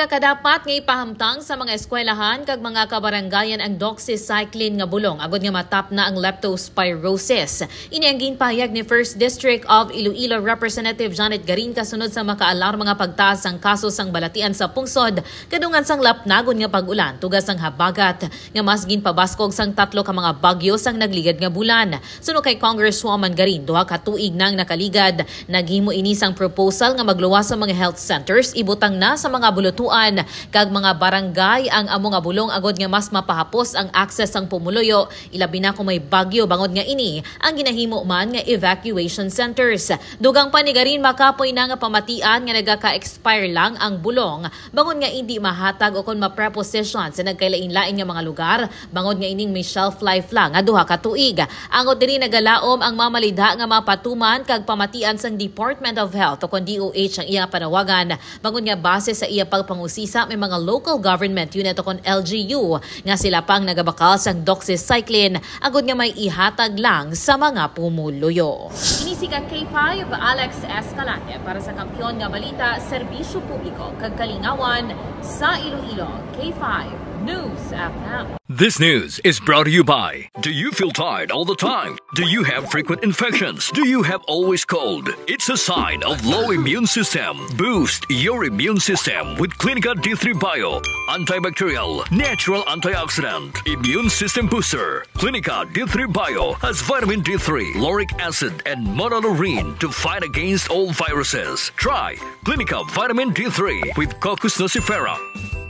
kadapat nga ipahamtang sa mga eskwelahan kag mga kabarangayan ang doxycycline nga bulong agod nga matap na ang leptospirosis. Ini ang ginpahayag ni 1st District of Iloilo Representative Janet Garin kasunod sa makaalar mga pagtaas ang kaso sang balatian sa pungsod kadungan sang lapnagon nga pag-ulan tugas ang habagat nga mas ginpabaskog sang 3 ka mga bagyo sang nagligad nga bulan. Suno kay Congresswoman Garin, 2 ka tuig nang nakaligad, naghimo ini sang proposal nga magluwas sa mga health centers ibutang na sa mga bulutuan kag mga barangay ang amo nga bulong agod nga mas mapahapos ang access sang pumuluyo ilabi na kung may bagyo bangod nga ini ang ginahimo man nga evacuation centers. Dugang pa ni Garin makapoy na nga pamatian nga nagaka-expire lang ang bulong bangod nga hindi mahatag o kon ma-preposition sa nagkailain-lain nga mga lugar bangod nga ining may shelf life lang nga 2 ka tuig. Angod diri nagalaom ang mamalidha nga mapatuman kag pamatian sang Department of Health o kon DOH ang iya panawagan bangod nga base sa iya pagpangusisa may mga local government unit o kon LGU nga sila pang nagabakal sang doxycycline agod nga may ihatag lang sa mga pumuluyo. Inisikan K5 Alex Escalante para sa Kampiyon nga Balita, Serbisyo Publiko kag Kalingawan sa Iloilo. K5 News FM. This news is brought to you by, do you feel tired all the time? Do you have frequent infections? Do you have always cold? It's a sign of low immune system. Boost your immune system with Clinica D3 Bio, antibacterial, natural antioxidant, immune system booster. Clinica D3 Bio has vitamin D3, lauric acid, and monolurine to fight against all viruses. Try Clinica Vitamin D3 with Coccus nocifera.